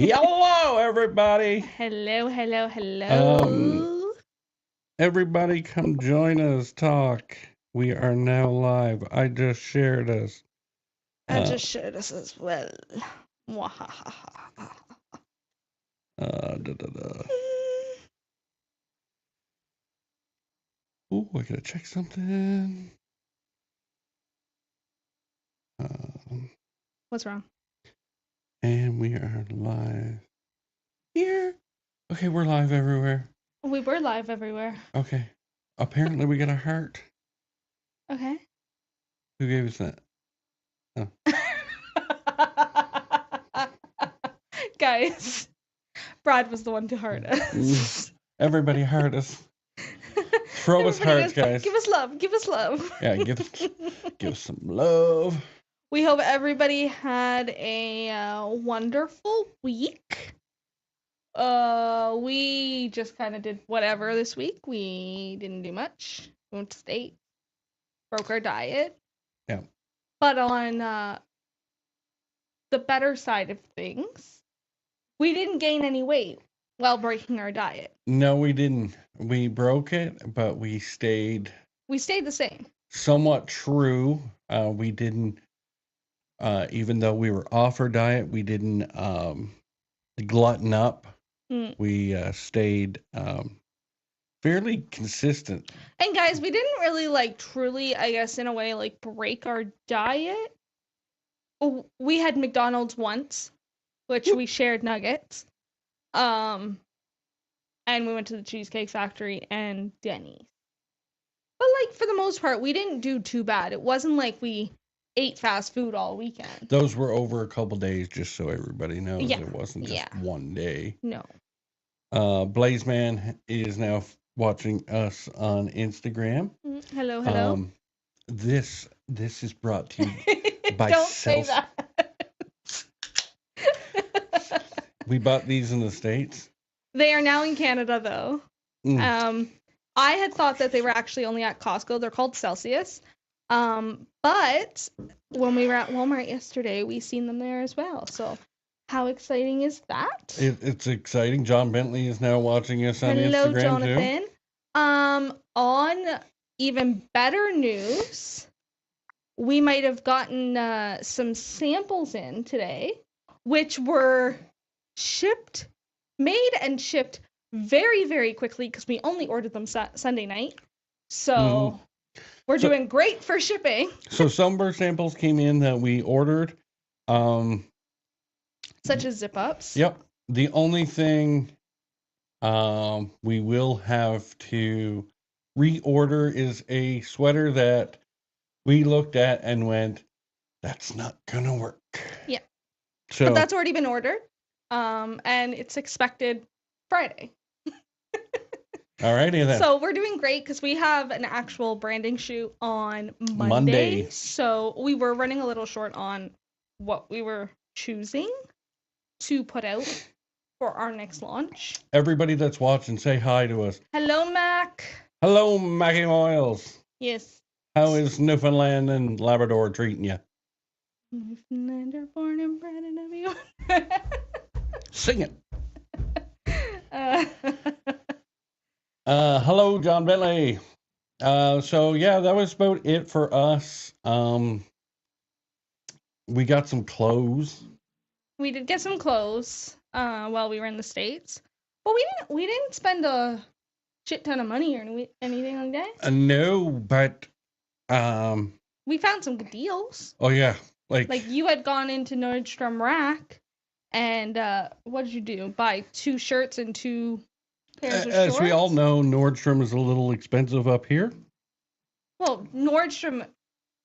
Hello, everybody. Hello. Everybody come join us, talk. We are now live. I just shared us. I just shared this as well. Mwahahaha. Ooh, I gotta check something. What's wrong? And we are live here. Okay, we're live everywhere. We were live everywhere. Okay. Apparently we got a heart. Okay. Who gave us that? Guys, Brad was the one to heart us. Everybody heart us. Throw us hearts, guys. Give us love. Yeah, give us some love. We hope everybody had a wonderful week. We just kind of did whatever this week. We didn't do much. We went to state, broke our diet. Yeah. But on the better side of things, we didn't gain any weight while breaking our diet. No, we didn't. We broke it, but we stayed. We stayed the same. Somewhat true. We didn't. Even though we were off our diet, we didn't glutton up. We stayed fairly consistent. And guys, we didn't really truly, I guess, in a way, break our diet. We had McDonald's once, which we shared nuggets. And we went to the Cheesecake Factory and Denny's. But for the most part, we didn't do too bad. It wasn't like we ate fast food all weekend. Those were over a couple days, just so everybody knows. Yeah. It wasn't just one day. No. Blazeman is now watching us on Instagram. Hello. This is brought to you by Don't say that. We bought these in the States. They are now in Canada, though. I had thought that they were actually only at Costco. They're called Celsius. But when we were at Walmart yesterday, we seen them there as well. So how exciting is that? It's exciting. John Bentley is now watching us on Instagram, Hello, Jonathan. Too. On even better news, we might have gotten some samples in today, which were made and shipped very, very quickly because we only ordered them Sunday night. So we're doing great for shipping. So some of our samples came in that we ordered. Such as zip-ups. Yep. The only thing we will have to reorder is a sweater that we looked at and went, that's not going to work. Yeah. So, but that's already been ordered. And it's expected Friday. Alrighty then. So we're doing great because we have an actual branding shoot on Monday. So we were running a little short on what we were choosing to put out for our next launch. Everybody that's watching, say hi to us. Hello, Mac. Hello, Mackie Oils. Yes. How is Newfoundland and Labrador treating you? Newfoundlander born and bred in everyone. Sing it. Hello, John Bentley. So yeah, that was about it for us. We got some clothes. We did get some clothes while we were in the States, but we didn't spend a shit ton of money or anything like that. No, but we found some good deals. Oh yeah, like you had gone into Nordstrom Rack, and what did you do? Buy 2 shirts and 2 pairs of shorts? As we all know, Nordstrom is a little expensive up here. Well, Nordstrom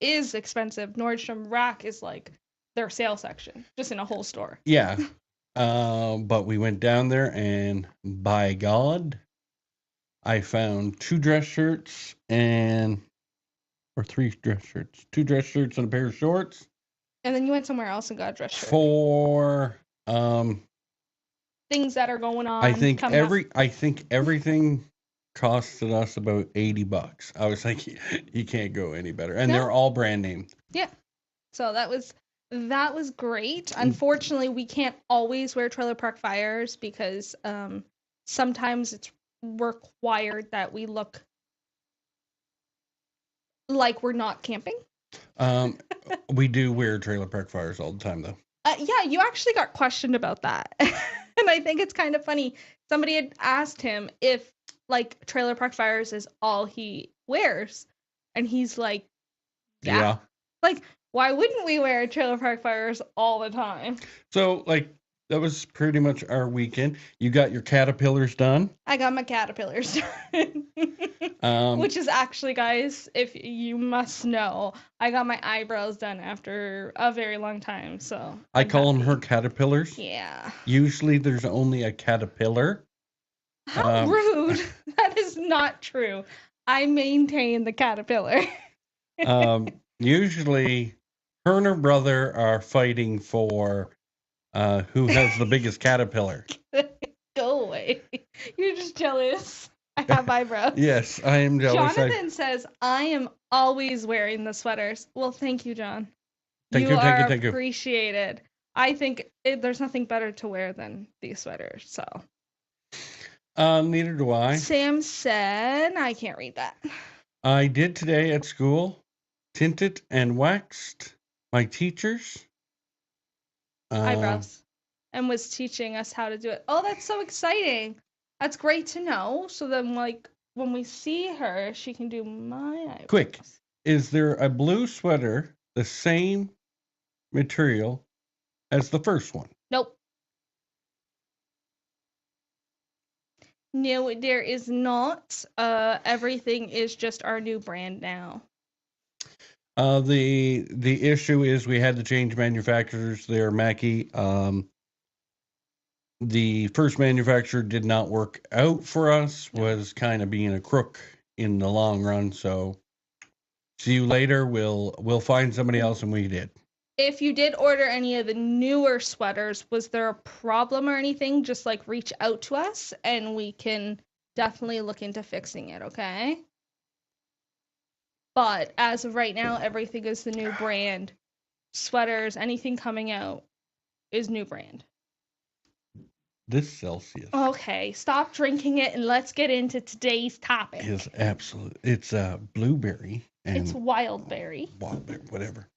is expensive. Nordstrom Rack is their sale section, just in a whole store. Yeah. But we went down there and by God, I found 2 dress shirts or 3 dress shirts. 2 dress shirts and a pair of shorts. And then you went somewhere else and got a dress shirt. For things that are going on. I think everything costed us about $80. I was like, you can't go any better. And they're all brand name. Yeah. So that was That was great. Unfortunately, we can't always wear Trailer Park Fires because sometimes it's required that we look like we're not camping. We do wear Trailer Park Fires all the time, though. Yeah, you actually got questioned about that. And I think it's kind of funny. Somebody had asked him if like Trailer Park Fires is all he wears. And he's like, yeah. Like, why wouldn't we wear Trailer Park Fires all the time? So, like, that was pretty much our weekend. You got your caterpillars done. I got my caterpillars done. Which is actually, guys, if you must know, I got my eyebrows done after a very long time. So I call them her caterpillars. Yeah. Usually there's only a caterpillar. How rude. That is not true. I maintain the caterpillar. Usually her and her brother are fighting for who has the biggest caterpillar. Go away. You're just jealous. I have eyebrows. Yes, I am jealous. Jonathan says, I am always wearing the sweaters. Well, thank you, John. Thank you. Appreciated. I think there's nothing better to wear than these sweaters, so. Neither do I. Sam said, I can't read that. I did today at school, tinted and waxed my teachers' eyebrows, and was teaching us how to do it. Oh, that's so exciting. That's great to know. So then, like, when we see her, she can do my eyebrows. Quick, is there a blue sweater the same material as the first one? Nope. No, there is not. Everything is just our new brand now. The issue is we had to change manufacturers there, Mackie. The first manufacturer did not work out for us, was kind of being a crook in the long run. So see you later. We'll find somebody else, and we did. If you did order any of the newer sweaters, was there a problem or anything? Just like reach out to us and we can definitely look into fixing it, okay? But as of right now, everything is the new brand. Sweaters, anything coming out is new brand. This Celsius. Okay, stop drinking it and let's get into today's topic. Is absolute. It's blueberry. And it's wildberry. Wildberry, whatever.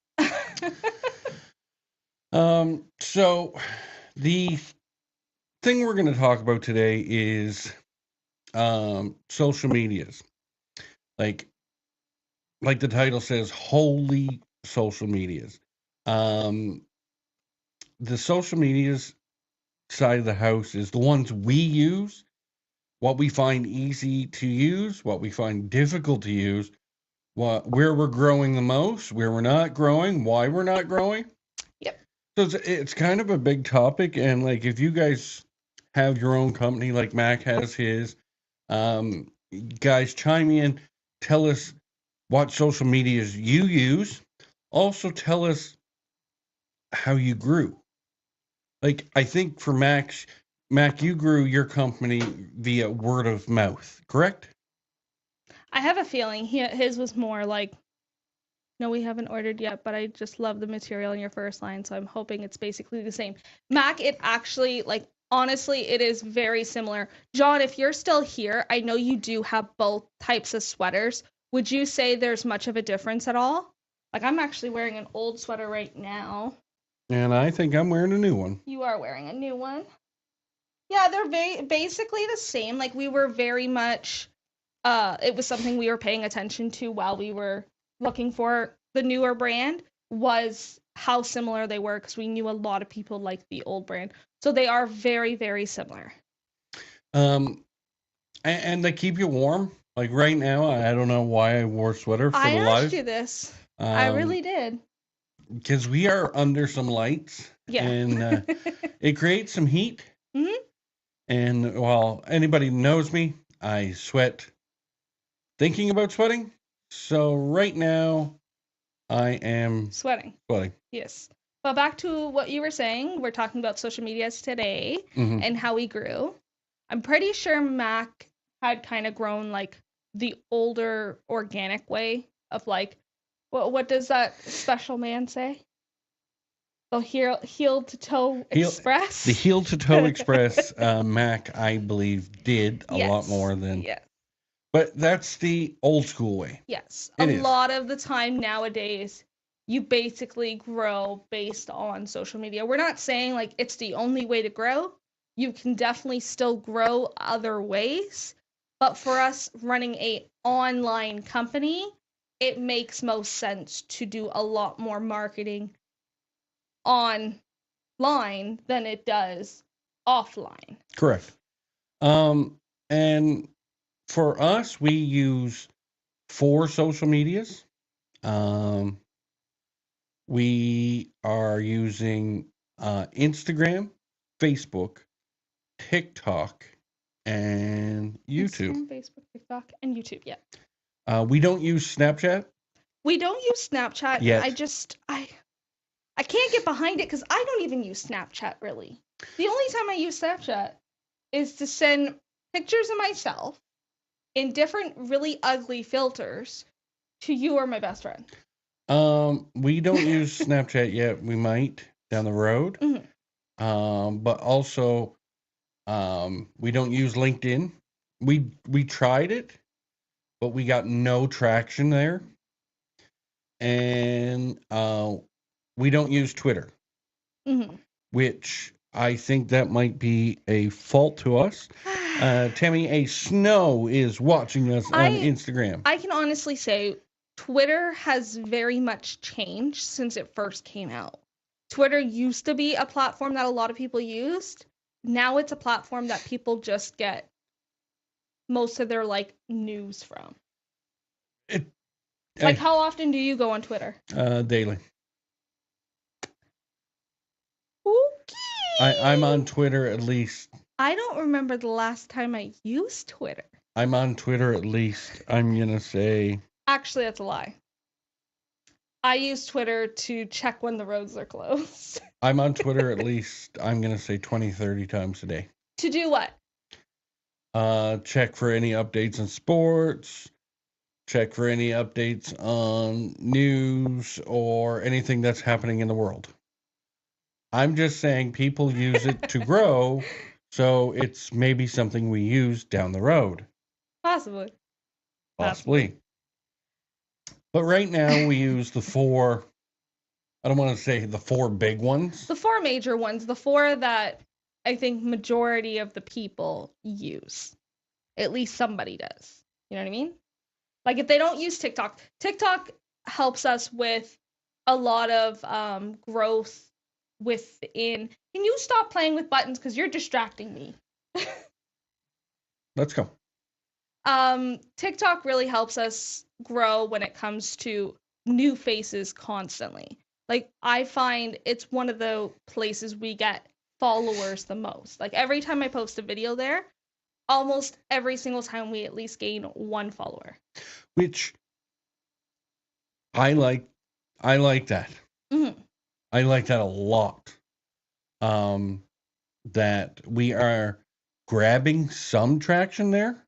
So the thing we're going to talk about today is social medias. Like the title says, holy social medias. The social medias side of the house is the ones we use, what we find easy to use, what we find difficult to use, where we're growing the most, where we're not growing, why we're not growing. Yep. So it's kind of a big topic, and like if you guys have your own company, like Mac has his, guys chime in, tell us what social medias you use. Also tell us how you grew. Like I think for Mac, you grew your company via word of mouth, correct? I have a feeling his was more like, no, we haven't ordered yet, but I just love the material in your first line, so I'm hoping it's basically the same. Mac, it actually, like, honestly, it is very similar. John, if you're still here, I know you do have both types of sweaters. Would you say there's much of a difference at all? Like, I'm actually wearing an old sweater right now. And I think I'm wearing a new one. You are wearing a new one. Yeah, they're basically the same. Like, we were very much, it was something we were paying attention to while we were looking for the newer brand, was how similar they were, because we knew a lot of people liked the old brand. So they are very, very similar. And they keep you warm. Like right now, I don't know why I wore a sweater for the live. I asked you this. I really did. Because we are under some lights. Yeah. And it creates some heat. Mm-hmm. And while anybody knows me, I sweat thinking about sweating. So right now, I am sweating. Yes. But back to what you were saying, we're talking about social medias today and how we grew. I'm pretty sure Mac had kind of grown like the older organic way of like, what does that special man say? The heel to toe express. The heel to toe express, Mac, I believe, did a lot more than. Yes. But that's the old school way. Yes. It a is. lot of the time nowadays, you basically grow based on social media. We're not saying like it's the only way to grow. You can definitely still grow other ways. But for us running a online company, it makes most sense to do a lot more marketing online than it does offline. Correct. And for us, we use 4 social medias. We are using Instagram, Facebook, TikTok, and YouTube. Instagram, Facebook, TikTok, and YouTube. Yeah. We don't use Snapchat. We don't use Snapchat. Yet. I can't get behind it because I don't even use Snapchat really. The only time I use Snapchat is to send pictures of myself in different really ugly filters to you or my best friend. We don't use Snapchat yet. We might down the road. Mm-hmm. But also, we don't use LinkedIn. We tried it, but we got no traction there. And we don't use Twitter, Mm-hmm. which I think that might be a fault to us. Tammy A. Snow is watching us on Instagram. I can honestly say Twitter has very much changed since it first came out. Twitter used to be a platform that a lot of people used. Now it's a platform that people just get most of their like news from. Like, how often do you go on Twitter? Daily. Okay. I'm on Twitter at least. I don't remember the last time I used Twitter. I'm on Twitter at least, I'm going to say. Actually, that's a lie. I use Twitter to check when the roads are closed. I'm on Twitter at least, I'm going to say 20, 30 times a day. To do what? Check for any updates on sports. Check for any updates on news or anything that's happening in the world. I'm just saying people use it to grow, so it's maybe something we use down the road. Possibly. But right now we use the 4, I don't want to say the 4 big ones. The 4 major ones, the 4 that I think majority of the people use. At least somebody does. You know what I mean? Like if they don't use TikTok, TikTok helps us with a lot of growth within. Can you stop playing with buttons because you're distracting me? Let's go. TikTok really helps us grow when it comes to new faces constantly. Like I find it's one of the places we get followers the most. Like every time I post a video there, almost every single time we at least gain 1 follower. Which I like that. Mm-hmm. I like that a lot. That we are grabbing some traction there.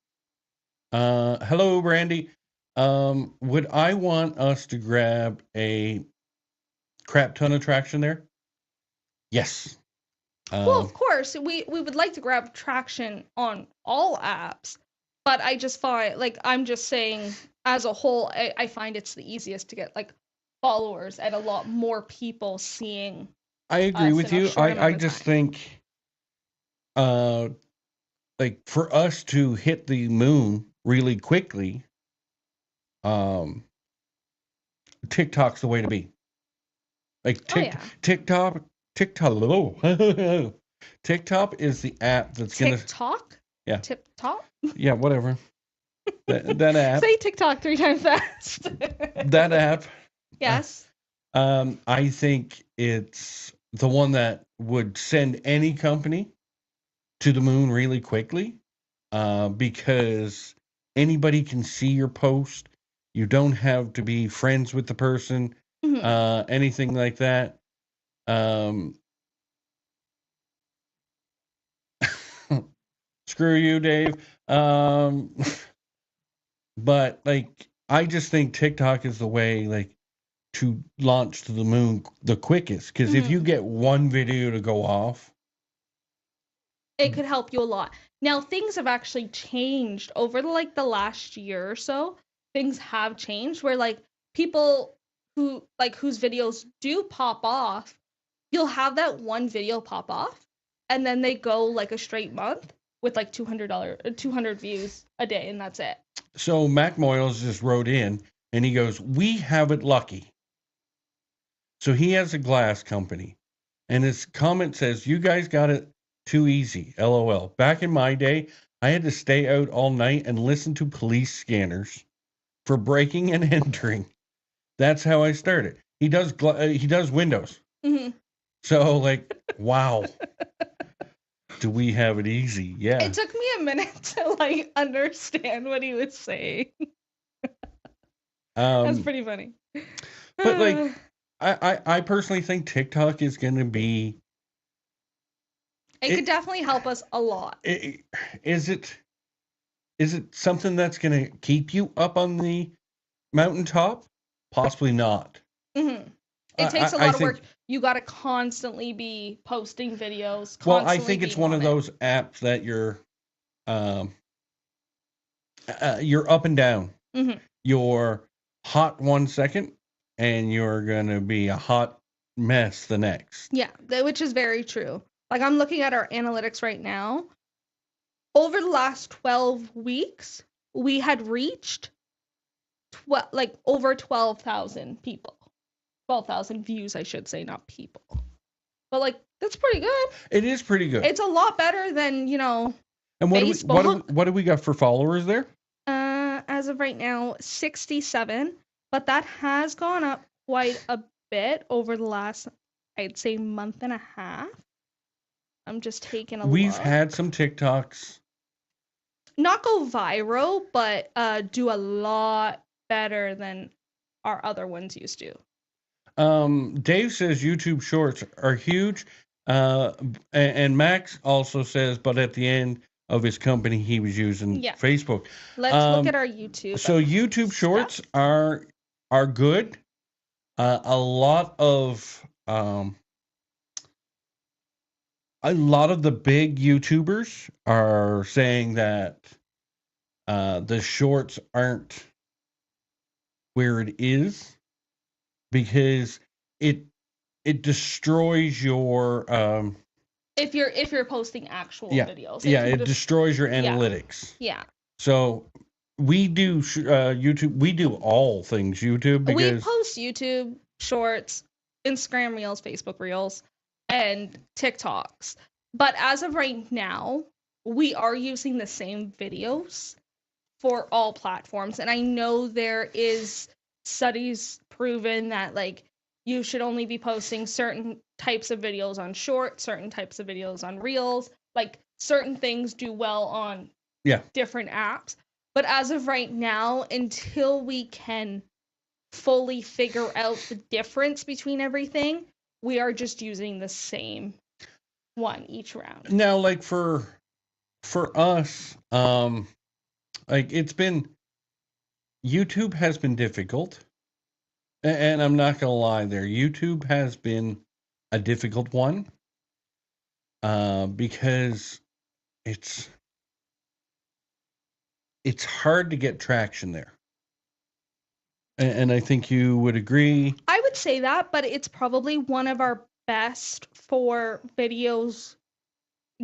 Hello, Brandy. Would I want us to grab a crap ton of traction there? Yes. Well, of course, we would like to grab traction on all apps, but I just find, like, I'm just saying, as a whole, I find it's the easiest to get, like, followers and a lot more people seeing. I agree with you. I just think, like, for us to hit the moon really quickly, TikTok's the way to be. Like, TikTok is the app that's gonna. TikTok? Yeah. TikTok? Yeah, whatever. That app. Say TikTok 3 times fast. That app. Yes. I think it's the one that would send any company to the moon really quickly, because anybody can see your post. You don't have to be friends with the person, anything like that. Screw you, Dave. But like, I just think TikTok is the way. Like, to launch to the moon the quickest. Because if you get one video to go off, it could help you a lot. Now, things have actually changed over the last year or so. Things have changed where people whose videos do pop off, you'll have that one video pop off, and then they go a straight month with $200 views a day, and that's it. So Mac Moyles just wrote in and he goes, "We have it lucky." So he has a glass company, and his comment says, "You guys got it too easy. LOL. Back in my day, I had to stay out all night and listen to police scanners for breaking and entering. That's how I started." He does Windows. Mm-hmm. So wow. Do we have it easy? Yeah. It took me a minute to understand what he was saying. That's pretty funny. But I personally think TikTok is going to be. It could definitely help us a lot. Is it something that's going to keep you up on the mountaintop? Possibly not. Mm-hmm. It takes a lot of work. You got to constantly be posting videos. Well, I think it's one of those apps that you're up and down. Mm-hmm. You're hot 1 second, and you're going to be a hot mess the next. Yeah, which is very true. I'm looking at our analytics right now. Over the last 12 weeks, we had reached over 12,000 people. 12,000 views, I should say, not people. But that's pretty good. It is pretty good. It's a lot better than, And what do we got for followers there? As of right now, 67, but that has gone up quite a bit over the last, I'd say, month and a half. I'm just taking a look. We've had some TikToks not go viral, but do a lot better than our other ones used to. Dave says YouTube Shorts are huge, and Max also says, but at the end of his company, he was using Facebook. Let's look at our YouTube. So YouTube Shorts are good. A lot of the big YouTubers are saying that the shorts aren't where it is because it destroys your if you're posting actual videos. It destroys your analytics. Yeah. So we do YouTube. We do all things YouTube because we post YouTube Shorts, Instagram Reels, Facebook Reels, and TikToks. But as of right now, we are using the same videos for all platforms. And I know there is studies proven that you should only be posting certain types of videos on Shorts, certain types of videos on Reels. Certain things do well on different apps. But as of right now, until we can fully figure out the difference between everything, we are just using the same one each round. Now, for us, it's been, YouTube has been difficult, and I'm not gonna lie there. YouTube has been a difficult one, because it's hard to get traction there. And I think you would agree. I would say that, but it's probably one of our best for videos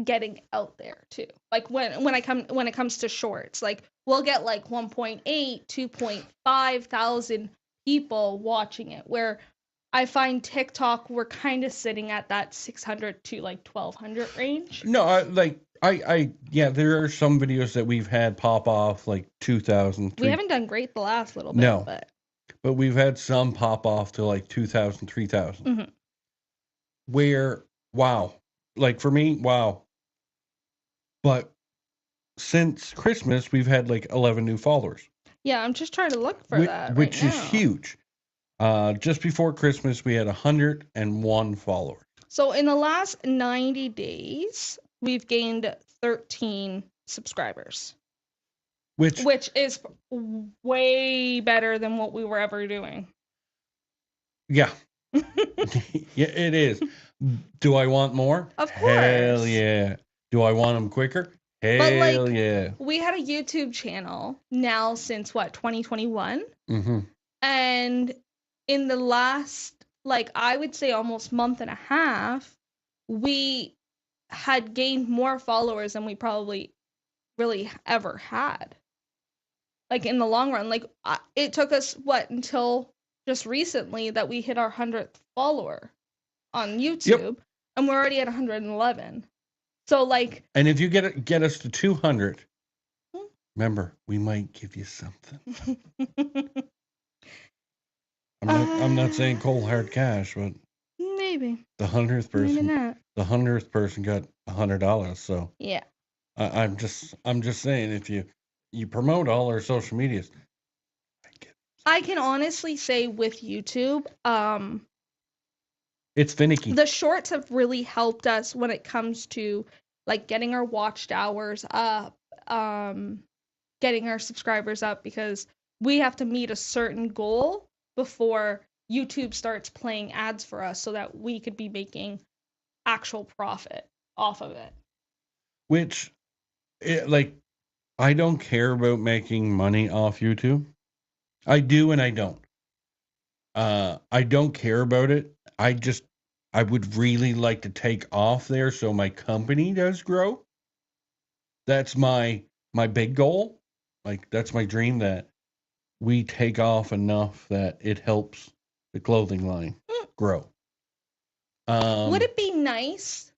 getting out there too. When it comes to shorts, we'll get 1.8, 2.5 thousand people watching it, where I find TikTok we're kind of sitting at that 600 to 1,200 range. No, I there are some videos that we've had pop off 2,000. We haven't done great the last little bit. No, but we've had some pop off to 2,000, 3,000. Mm-hmm. Where, wow. For me, wow. But since Christmas, we've had 11 new followers. Yeah, I'm just trying to look for that which is huge. Just before Christmas, we had 101 followers. So in the last 90 days, we've gained 13 subscribers. Which is way better than what we were ever doing. Yeah. Yeah, it is. Do I want more? Of Hell course. yeah. Do I want them quicker? But Hell like yeah. we had a YouTube channel now since what, 2021? Mm-hmm. And in the last, like, I would say almost month and a half, we had gained more followers than we probably really ever had. Like in the long run, like it took us what until just recently that we hit our 100th follower on Yep. YouTube, and we're already at 111. So like, And if you get us to 200, remember, we might give you something. I'm not saying cold hard cash, but maybe the 100th maybe person, not. the 100th person got $100. So Yeah. I'm just saying, if you promote all our social medias, I can honestly say with YouTube, it's finicky. the shorts have really helped us when it comes to like getting our watched hours up, getting our subscribers up, because we have to meet a certain goal before YouTube starts playing ads for us so that we could be making actual profit off of it. Which, like, I don't care about making money off YouTube. I do and I don't. I don't care about it. I would really like to take off there so my company does grow. That's my big goal. Like, that's my dream, that we take off enough that it helps the clothing line grow. Would it be nice?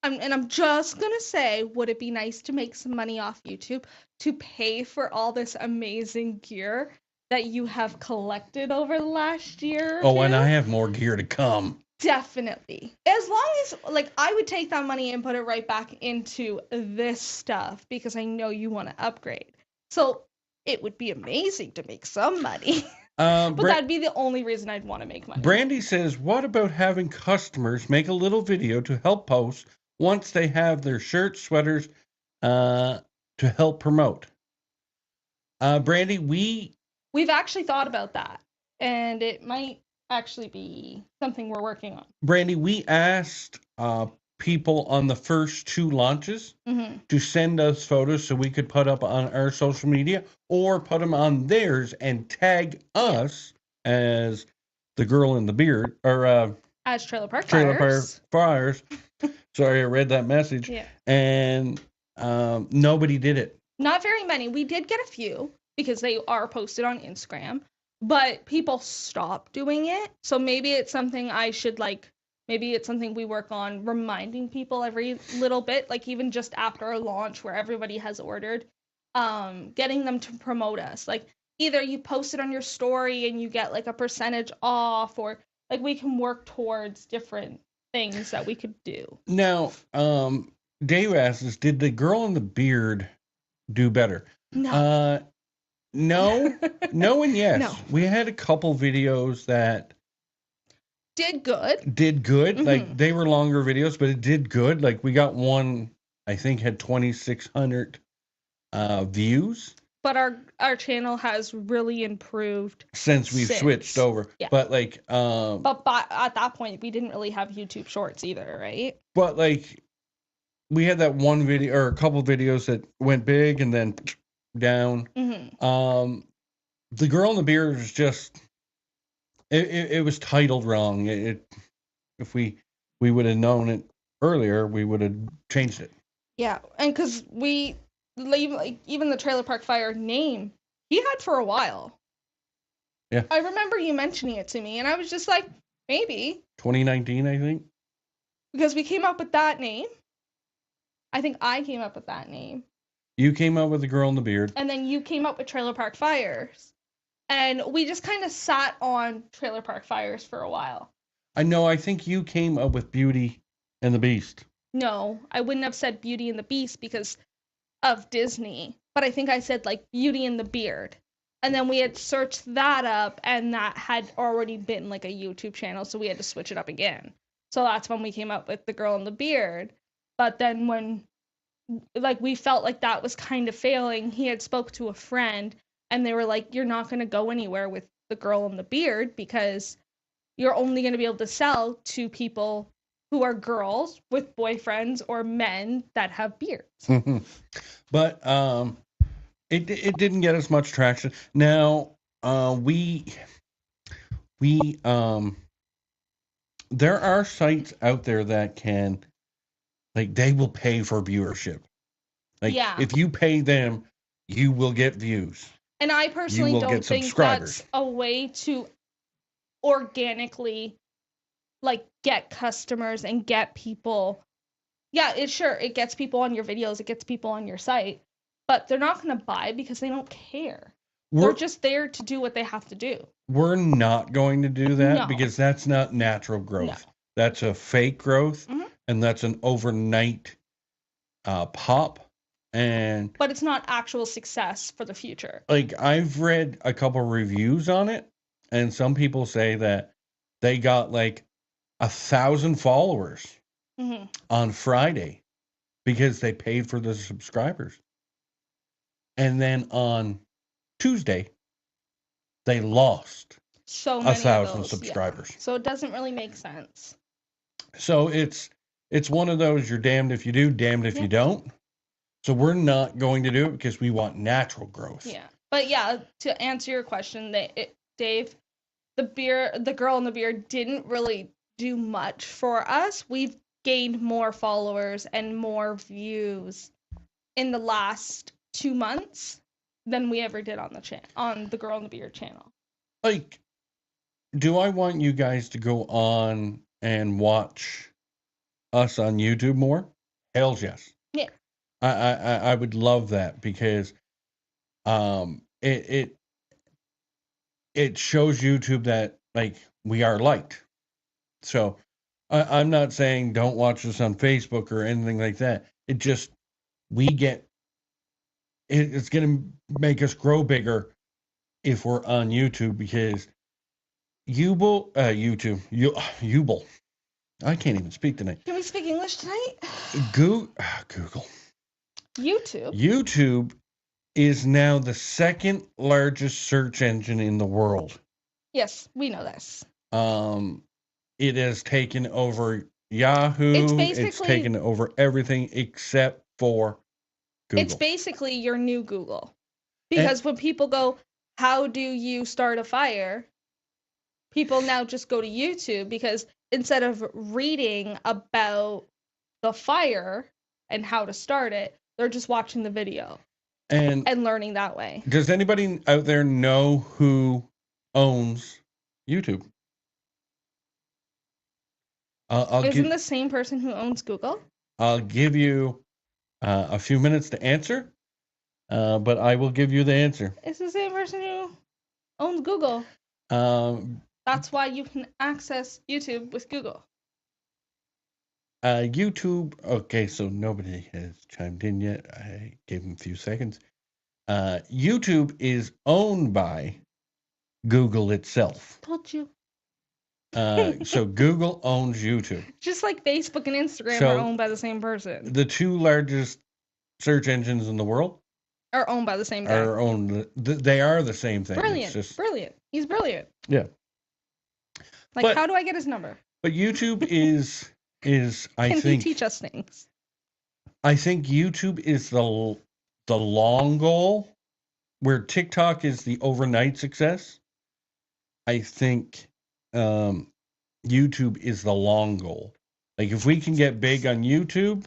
And I'm just gonna say, would it be nice to make some money off YouTube to pay for all this amazing gear that you have collected over the last year or Oh, and two? I have more gear to come. Definitely. As long as, like, I would take that money and put it right back into this stuff because I know you want to upgrade. So it would be amazing to make some money. But that'd be the only reason I'd want to make money. Brandy says, what about having customers make a little video to help post once they have their shirts, sweaters, to help promote? Brandy, We've actually thought about that, and it might actually be something we're working on. Brandy, we asked people on the first 2 launches to send us photos so we could put up on our social media or put them on theirs and tag us as the girl in the beard, or as Trailer Park Fires. Sorry, I read that message. Yeah. And nobody did it. Not very many. We did get a few because they are posted on Instagram, but people stopped doing it. So maybe it's something I should maybe it's something we work on reminding people every little bit, like even just after a launch where everybody has ordered, getting them to promote us. Like either you post it on your story and you get like a percentage off, or like we can work towards different things that we could do. Now, Dave asks, did the girl in the beard do better? No. No. No and yes. No. We had a couple videos that did good. Like they were longer videos, but it did good. Like we got one, I think, had 2,600 views. But our channel has really improved since we've switched over. Yeah. But like but at that point we didn't really have YouTube Shorts either, right? But like we had that one video or a couple videos that went big and then down. The girl in the beard was just it was titled wrong. If we would have known it earlier, we would have changed it. Yeah, and because even the Trailer Park Fire name he had for a while. Yeah. I remember you mentioning it to me, and I was just like, maybe. 2019, I think. Because we came up with that name. I think I came up with that name. You came up with the girl in the beard. And then you came up with Trailer Park Fires. And we just kind of sat on Trailer Park Fires for a while. I know, I think you came up with Beauty and the Beast. No, I wouldn't have said Beauty and the Beast because of Disney. But I think I said like Beauty and the Beard. And then we had searched that up, and that had already been like a YouTube channel, so we had to switch it up again. So that's when we came up with the girl in the beard. But then when like we felt like that was kind of failing, he had spoke to a friend, and they were like, you're not going to go anywhere with the girl in the beard because you're only going to be able to sell to people who are girls with boyfriends or men that have beards. But it didn't get as much traction. Now we there are sites out there that can, like, they will pay for viewership. Like, Yeah. if you pay them, you will get views. And I personally will don't get think subscribers. that's a way to organically like get customers and get people. Yeah, it gets people on your videos, it gets people on your site, but they're not going to buy because they don't care. They're just there to do what they have to do. We're not going to do that No. because that's not natural growth. No. That's a fake growth, Mhm. and that's an overnight pop. But it's not actual success for the future. Like, I've read a couple reviews on it, and some people say that they got like 1,000 followers on Friday because they paid for the subscribers. And then on Tuesday, they lost so many 1,000 subscribers. Yeah. So it doesn't really make sense. So it's one of those, you're damned if you do, damned if you don't. So we're not going to do it because we want natural growth. Yeah. But yeah, to answer your question, Dave, the girl in the beard didn't really do much for us. We've gained more followers and more views in the last 2 months than we ever did on the girl in the beard channel. Like, do I want you guys to go on and watch us on YouTube more? Hells yes. Yeah. I would love that because it shows YouTube that, like, we are liked. So I'm not saying don't watch us on Facebook or anything like that. It just, it's going to make us grow bigger if we're on YouTube because Jubal. I can't even speak tonight. Can we speak English tonight? Google. YouTube is now the second largest search engine in the world. Yes, we know this. It has taken over Yahoo. It's taken over everything except for Google. It's basically your new Google. Because when people go, how do you start a fire? People now just go to YouTube because instead of reading about the fire and how to start it, they're just watching the video and learning that way. Does anybody out there know who owns YouTube? Isn't the same person who owns Google? I'll give you a few minutes to answer, but I will give you the answer. It's the same person who owns Google. That's why you can access YouTube with Google. YouTube. Okay, so nobody has chimed in yet. I gave them a few seconds. YouTube is owned by Google itself. Told you. So Google owns YouTube. Just like Facebook and Instagram are owned by the same person. The two largest search engines in the world are owned by the same guy. They are the same thing. Brilliant. Brilliant. He's brilliant. Yeah. Like, how do I get his number? But YouTube is I Can think he teach us things? I think YouTube is the long goal, where TikTok is the overnight success. I think YouTube is the long goal. Like, if we can get big on YouTube,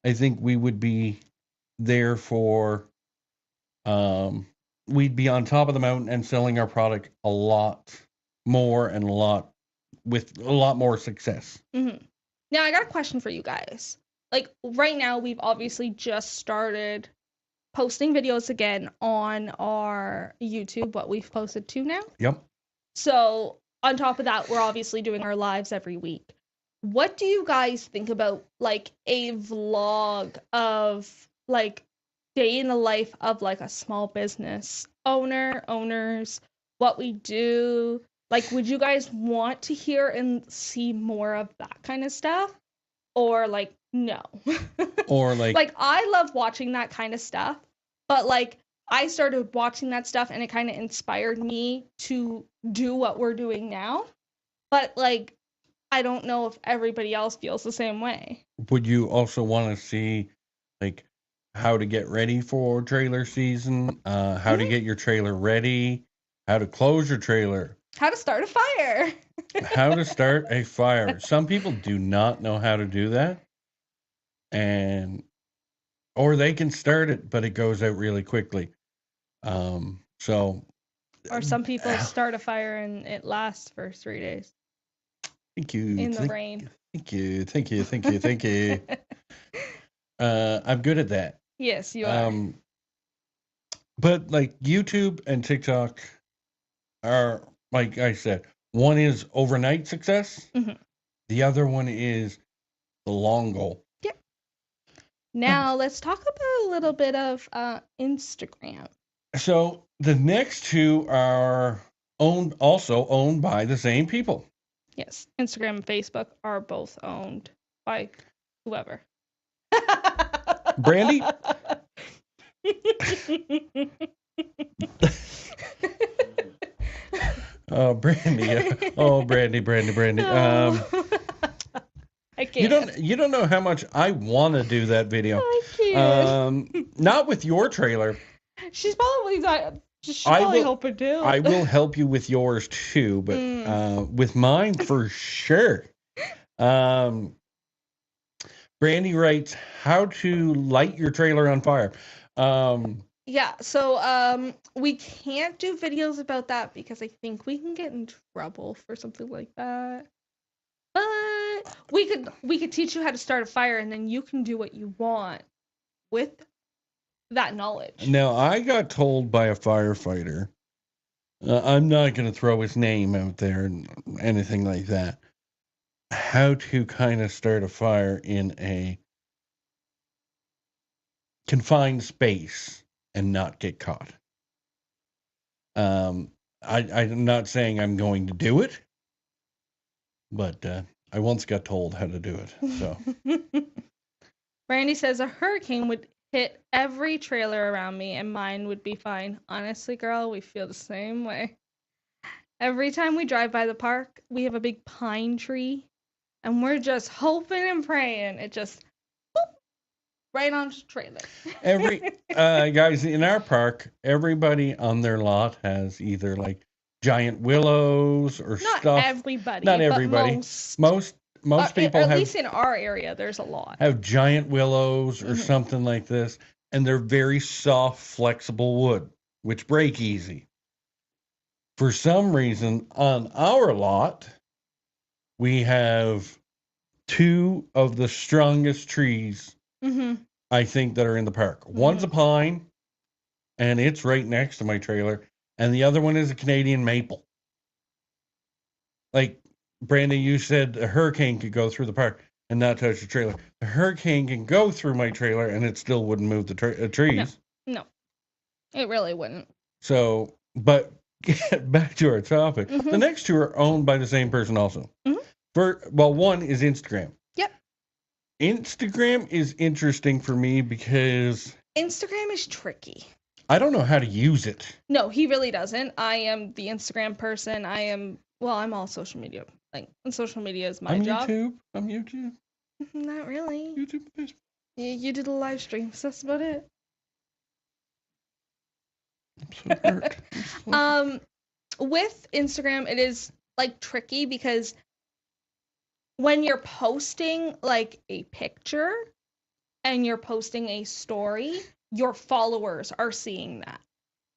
I think we would be there for we'd be on top of the mountain and selling our product a lot more and with a lot more success. Mm-hmm. Now, I got a question for you guys. Like, right now, we've obviously just started posting videos again on our YouTube, what we've posted 2 now. Yep. So, on top of that, we're obviously doing our lives every week. What do you guys think about, like, a vlog of, like, day in the life of, like, a small business owners, what we do? Like, would you guys want to hear and see more of that kind of stuff? Or, like, no. Or, like... Like, I love watching that kind of stuff. But, like, I started watching that stuff and it kind of inspired me to do what we're doing now. But like, I don't know if everybody else feels the same way. Would you also want to see like how to get ready for trailer season, how to get your trailer ready, how to close your trailer, How to start a fire. how to start a fire? Some people do not know how to do that. Or they can start it, but it goes out really quickly. So Or some people start a fire and it lasts for 3 days thank you. in the rain. Thank you. I'm good at that. Yes, you are. But like YouTube and TikTok are, like I said, one is overnight success. Mhm. The other one is the long goal. Yep. Now let's talk about a little bit of Instagram. So the next two are also owned by the same people. Yes, Instagram and Facebook are both owned by whoever. Brandy? Oh, Brandy. Oh, Brandy. No. I can't. You don't know how much I want to do that video. I can't. Not with your trailer. She's probably not. She's probably hoping to. I will help you with yours too, but with mine for sure. Brandy writes, "How to light your trailer on fire." Yeah, so we can't do videos about that because I think we can get in trouble for something like that. But we could teach you how to start a fire and then you can do what you want with that knowledge. Now, I got told by a firefighter, I'm not going to throw his name out there and anything like that, how to kind of start a fire in a confined space and not get caught. I'm not saying I'm going to do it, but I once got told how to do it. So Brandy says a hurricane would hit every trailer around me and mine would be fine. Honestly, girl, we feel the same way. Every time we drive by the park, we have a big pine tree and we're just hoping and praying it just boop, right onto the trailer. Guys, in our park, everybody on their lot has either like giant willows or Not stuff. everybody. Not everybody. Most people at have, least in our area, there's a lot. Have giant willows or something like this, and they're very soft, flexible wood, which break easy. For some reason, on our lot, we have two of the strongest trees, I think, that are in the park. One's a pine, and it's right next to my trailer, and the other one is a Canadian maple. Like, Brandon, you said a hurricane could go through the park and not touch the trailer. The hurricane can go through my trailer, and it still wouldn't move the trees. No, it really wouldn't. So, but back to our topic. The next two are owned by the same person also. One is Instagram. Yep. Instagram is interesting for me because Instagram is tricky. I don't know how to use it. No, he really doesn't. I am the Instagram person. I'm all social media. Like, and social media is my job. I'm YouTube. Not really. YouTube, Facebook. You did a live stream, so that's about it. I'm so hurt. With Instagram, it is like tricky because when you're posting like a picture and you're posting a story, your followers are seeing that.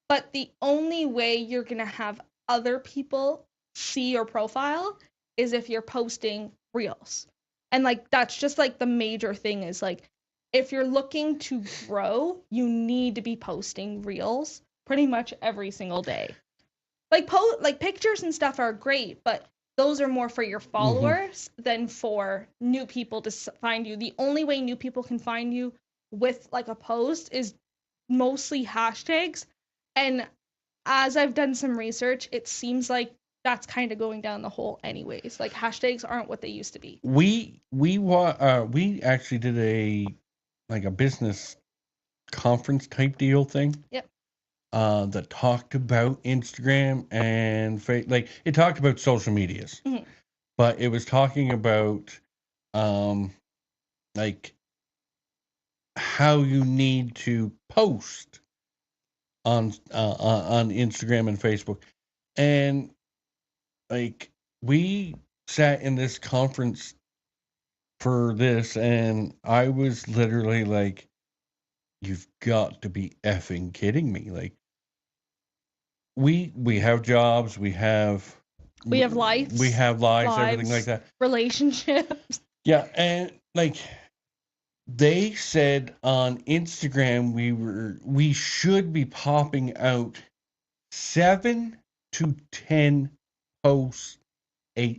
But the only way you're gonna have other people see your profile is if you're posting reels. And like that's just like the major thing is like if you're looking to grow, you need to be posting reels pretty much every single day. Like pictures and stuff are great, but those are more for your followers than for new people to find you. The only way new people can find you with like a post is mostly hashtags. And as I've done some research, it seems like that's kind of going down the hole anyways. Like hashtags aren't what they used to be. We actually did a business conference type deal thing. Yep. that talked about Instagram and like it talked about social medias, Mhm. but it was talking about um, like how you need to post on Instagram and Facebook, and like we sat in this conference for this, and I was literally like, "You've got to be effing kidding me!" Like we have jobs, we have We have we have everything like lives, that. relationships. Yeah, and like they said on Instagram, we should be popping out 7 to 10 posts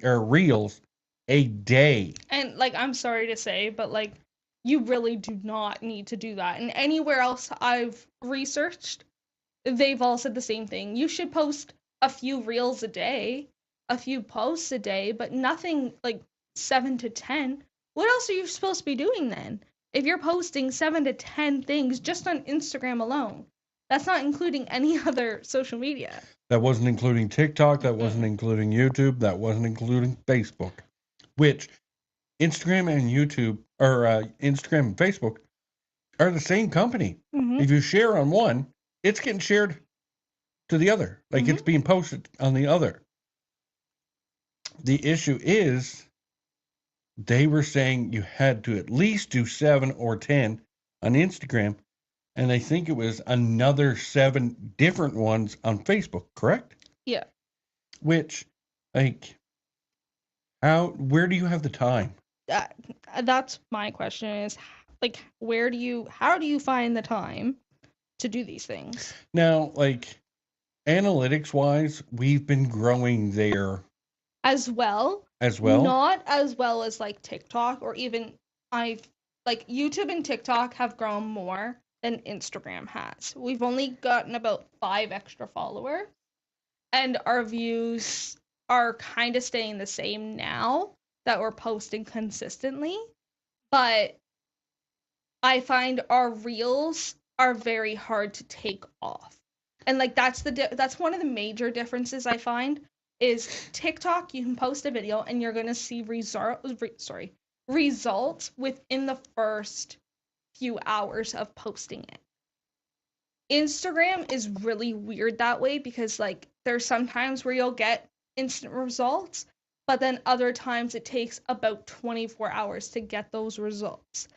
or reels a day. And like, I'm sorry to say, but like, you really do not need to do that. And anywhere else I've researched, they've all said the same thing. You should post a few reels a day, a few posts a day, but nothing like 7 to 10. What else are you supposed to be doing then? If you're posting 7 to 10 things just on Instagram alone, that's not including any other social media. That wasn't including TikTok, that wasn't Mm-mm. including YouTube, that wasn't including Facebook, which Instagram and YouTube or Instagram and Facebook are the same company. Mm-hmm. If you share on one, it's getting shared to the other. Like Mm-hmm. it's being posted on the other. The issue is they were saying you had to at least do 7 or 10 on Instagram, and I think it was another 7 different ones on Facebook, correct? Yeah. Which, like, where do you have the time? That's my question is like, how do you find the time to do these things? Now, like, analytics wise, we've been growing there As well, as well. not as well as like TikTok, or even I've like YouTube and TikTok have grown more than Instagram has. We've only gotten about 5 extra followers, and our views are kind of staying the same now that we're posting consistently. But I find our reels are very hard to take off. And like that's one of the major differences I find is TikTok, you can post a video and you're going to see results within the first few hours of posting it. Instagram is really weird that way because like there's some times where you'll get instant results, but then other times it takes about 24 hours to get those results.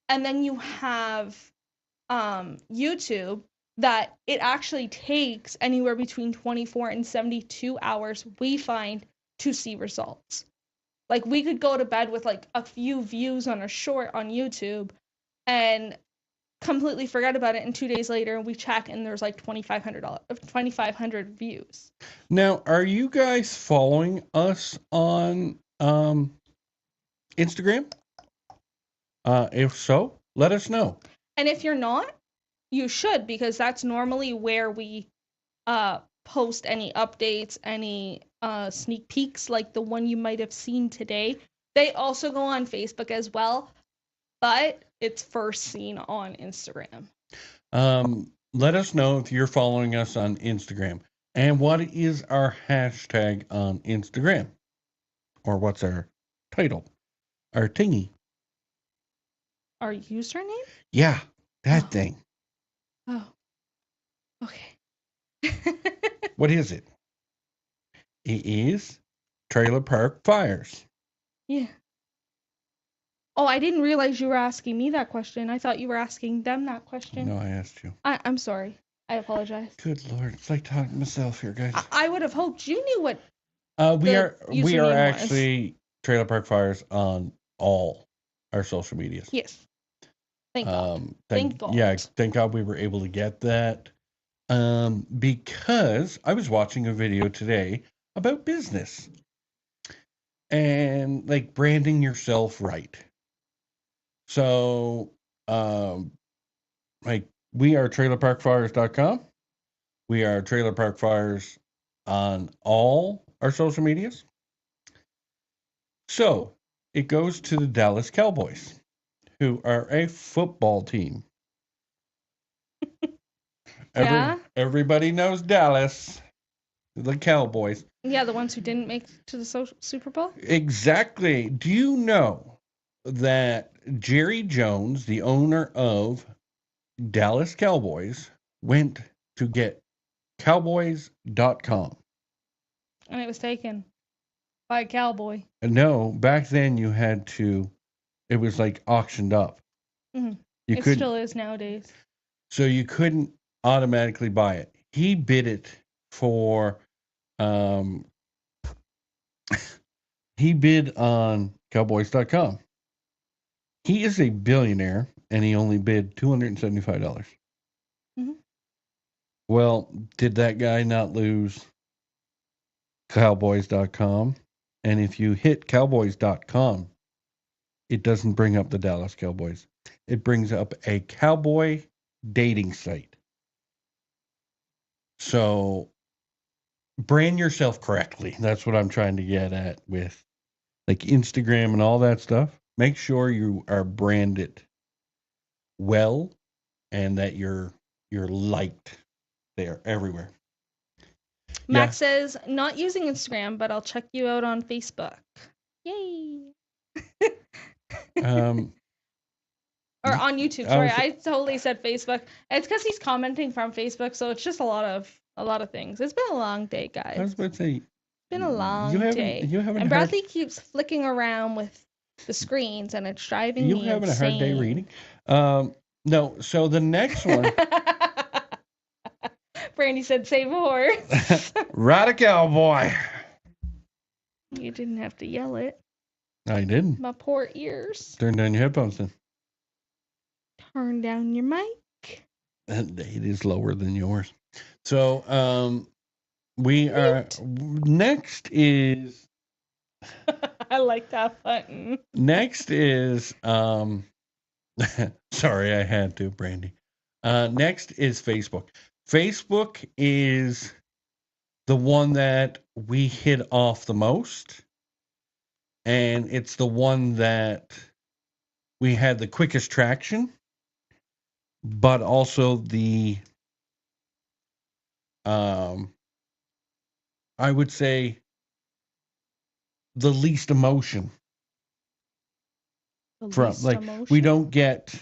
And then you have YouTube that it actually takes anywhere between 24 and 72 hours, we find, to see results. Like we could go to bed with like a few views on a short on YouTube and completely forget about it, and 2 days later we check and there's like 2,500 views. Now, are you guys following us on Instagram? If so, let us know. And if you're not, you should, because that's normally where we post any updates, any sneak peeks like the one you might have seen today. They also go on Facebook as well, but it's first seen on Instagram. Let us know if you're following us on Instagram. And what is our hashtag on Instagram? Or what's our title? Our tingy. Our username? Yeah, that thing. Oh. Okay. What is it? It is Trailer Park Fires. Yeah. Oh, I didn't realize you were asking me that question. I thought you were asking them that question. No, I asked you. I'm sorry. I apologize. Good Lord, it's like talking to myself here, guys. I would have hoped you knew what. We are username actually Trailer Park Fires on all our social medias. Yes. Thank God. Thank God. Yeah, thank God we were able to get that. Because I was watching a video today about business and like branding yourself right. So, like we are trailerparkfires.com. We are Trailer Park Fires on all our social medias. So it goes to the Dallas Cowboys, who are a football team. Yeah? Everybody knows Dallas, the Cowboys. Yeah, the ones who didn't make it to the Super Bowl? Exactly. Do you know that Jerry Jones, the owner of Dallas Cowboys, went to get Cowboys.com? And it was taken by a cowboy. No, back then you had to, it was like auctioned up. Mhm. You It couldn't, still is nowadays. so you couldn't automatically buy it. He bid it for, um, he bid on Cowboys.com. He is a billionaire and he only bid $275. Mhm. Well, did that guy not lose Cowboys.com? And if you hit Cowboys.com, it doesn't bring up the Dallas Cowboys. It brings up a cowboy dating site. So brand yourself correctly. That's what I'm trying to get at with like Instagram and all that stuff. Make sure you are branded well and that you're liked there everywhere. Max says, not using Instagram, but I'll check you out on Facebook. Yay. Or on YouTube. Sorry, I totally said Facebook. It's because he's commenting from Facebook, so it's just a lot of things. It's been a long day, guys. I was about to say, it's been a long day. And Bradley keeps flicking around with the screens, and it's driving me insane. You having a hard day reading? No. So the next one. Brandy said, "Save a horse." Ride a cowboy. You didn't have to yell it. I didn't. My poor ears. Turn down your headphones then. Turn down your mic. It is lower than yours. So, we are next is. I like that button. Next is sorry, I had to, Brandy. Next is Facebook. Facebook is the one that we hit off the most, and it's the one that we had the quickest traction, but also the I would say the least emotion. We don't get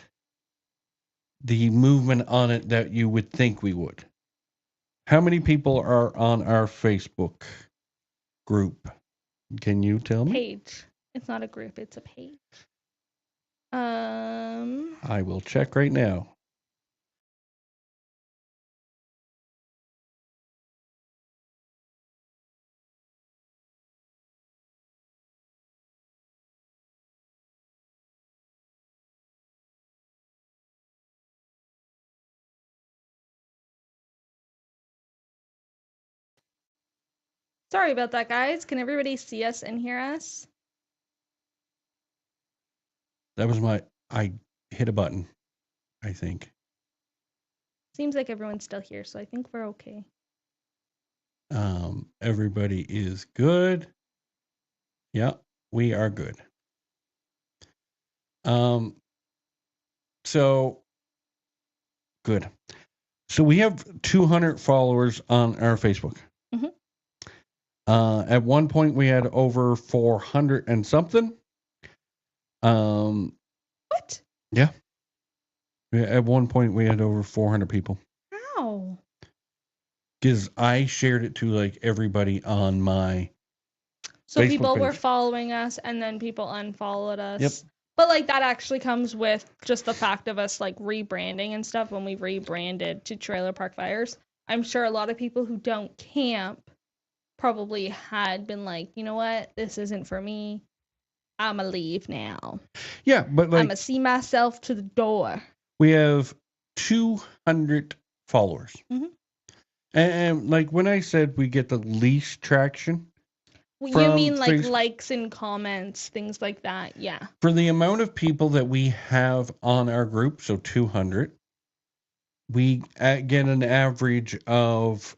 the movement on it that you would think we would. How many people are on our Facebook group? Can you tell me? Page. It's not a group, it's a page. I will check right now. Sorry about that, guys. Can everybody see us and hear us? That was I hit a button, I think. Seems like everyone's still here, so I think we're okay. Everybody is good. Yeah, we are good. So good. So we have 200 followers on our Facebook. Mm-hmm. At one point we had over 400 and something. What? Yeah. At one point we had over 400 people. How? Because I shared it to like everybody on my So Facebook people page. were following us and then people unfollowed us. Yep. But like that actually comes with just the fact of us like rebranding and stuff. When we rebranded to Trailer Park Fires, I'm sure a lot of people who don't camp probably had been like, you know what, this isn't for me. I'ma leave now. Yeah, but like I'ma see myself to the door. We have 200 followers. Mm-hmm. And like when I said we get the least traction. You mean like likes and comments, things like that, yeah. For the amount of people that we have on our group, so 200, we get an average of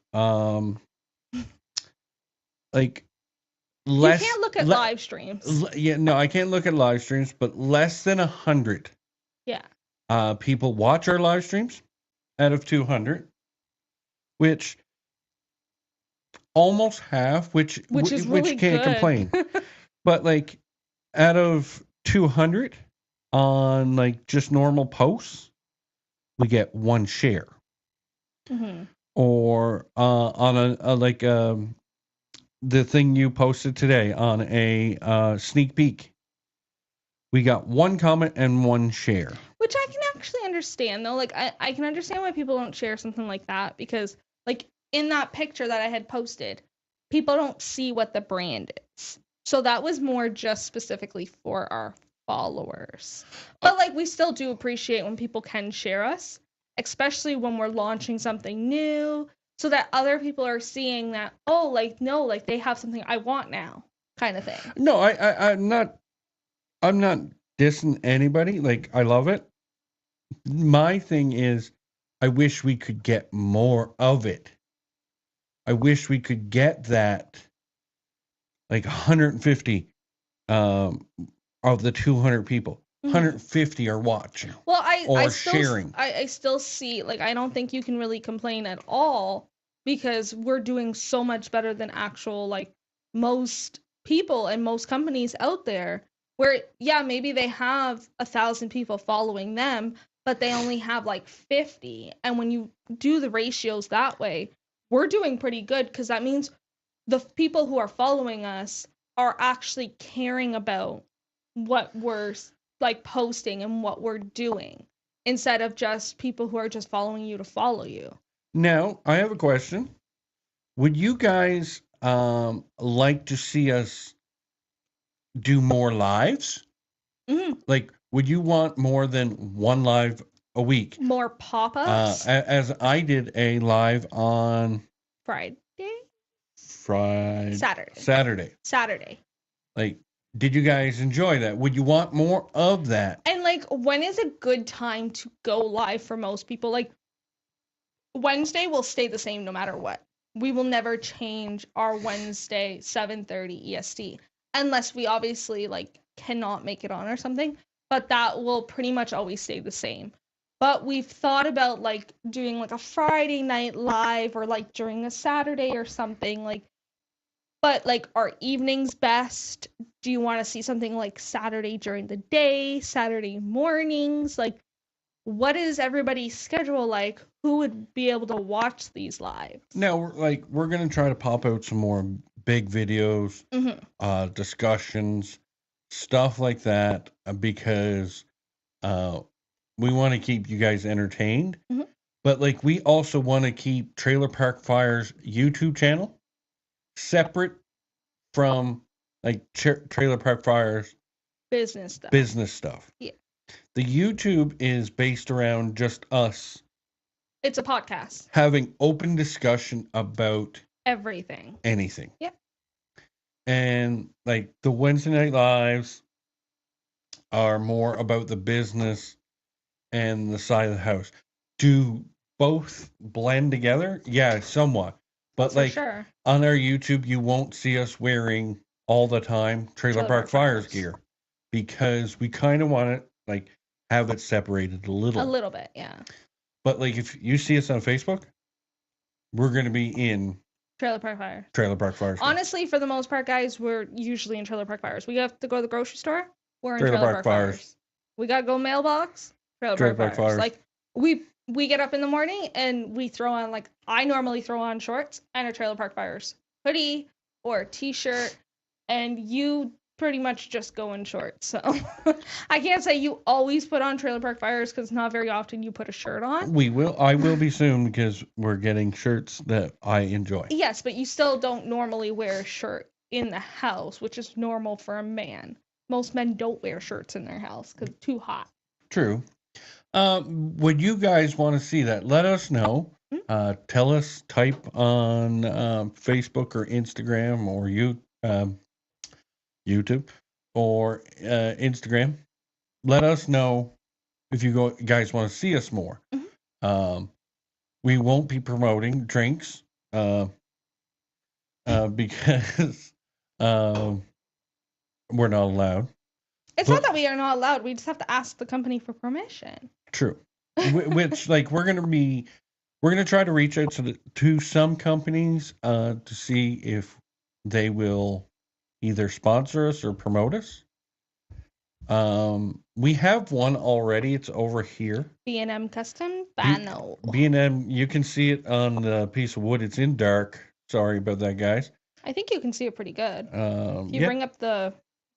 like less. You can't look at live streams. Yeah, no, I can't look at live streams, but less than 100. Yeah. People watch our live streams out of 200. which almost half, which Which is really can't good. complain. But like out of 200 on like just normal posts, we get one share. Hmm. Or on a like the thing you posted today on a sneak peek, we got one comment and one share. Which I can actually understand though. Like I can understand why people don't share something like that because like in that picture that I had posted, people don't see what the brand is. So that was more just specifically for our followers. But like we still do appreciate when people can share us, especially when we're launching something new so that other people are seeing that, oh, like no, like they have something I want now kind of thing. No, I'm not dissing anybody. Like I love it. My thing is, I wish we could get more of it. I wish we could get that, like 150 of the 200 people. 150 are watching. Well, I still sharing. I still see, like, I don't think you can really complain at all because we're doing so much better than actual, like, most people and most companies out there where, yeah, maybe they have 1,000 people following them, but they only have like 50. And when you do the ratios that way, we're doing pretty good because that means the people who are following us are actually caring about what we're like posting and what we're doing instead of just people who are just following you to follow you. Now, I have a question. Would you guys like to see us do more lives? Like, would you want more than one live a week? More pop-ups? As I did a live on Saturday. Like, did you guys enjoy that? Would you want more of that? And like, when is a good time to go live for most people? Like, Wednesday will stay the same no matter what. We will never change our Wednesday 7:30 EST unless we obviously like cannot make it on or something, but that will pretty much always stay the same. But we've thought about like doing like a Friday night live or like during a Saturday or something like, but like our evenings best. Do you want to see something like Saturday during the day, Saturday mornings? Like what is everybody's schedule like? Who would be able to watch these lives? Now, we're gonna try to pop out some more big videos, discussions, stuff like that, because we want to keep you guys entertained. But like, we also want to keep Trailer Park Fire's YouTube channel separate from like Trailer Park Fire's business stuff. Yeah. The YouTube is based around just us. It's a podcast. Having open discussion about everything. Anything. Yep. And like the Wednesday night lives are more about the business and the side of the house. Do both blend together? Yeah, somewhat. But like sure. On our YouTube, you won't see us wearing all the time Trailer Park Fire's gear because we kind of want to like have it separated a little. A little bit, yeah. But like if you see us on Facebook, we're going to be in Trailer Park Fires. Trailer Park Fires. Honestly, for the most part, guys, we're usually in Trailer Park Fires. We have to go to the grocery store. We're in Trailer Park Fires. We got to go mailbox. Trailer Park Fires. Like we get up in the morning and we throw on like I normally throw on shorts and a Trailer Park Fires hoodie or a t-shirt, and you pretty much just go in shorts. So I can't say you always put on Trailer Park Fires because not very often you put a shirt on. I will be soon because we're getting shirts that I enjoy. Yes, but you still don't normally wear a shirt in the house, which is normal for a man. Most men don't wear shirts in their house because it's too hot. True. Would you guys want to see that? Let us know. Tell us, type on Facebook or Instagram or YouTube or Instagram. Let us know if you guys want to see us more. We won't be promoting drinks because we're not allowed. It's not that we are not allowed. We just have to ask the company for permission. True. Which, like, we're going to be We're going to try to reach out to some companies to see if they will either sponsor us or promote us. We have one already. It's over here. B&M Custom Vinyl. B&M, you can see it on the piece of wood. It's in dark. Sorry about that, guys. I think you can see it pretty good. If you bring up the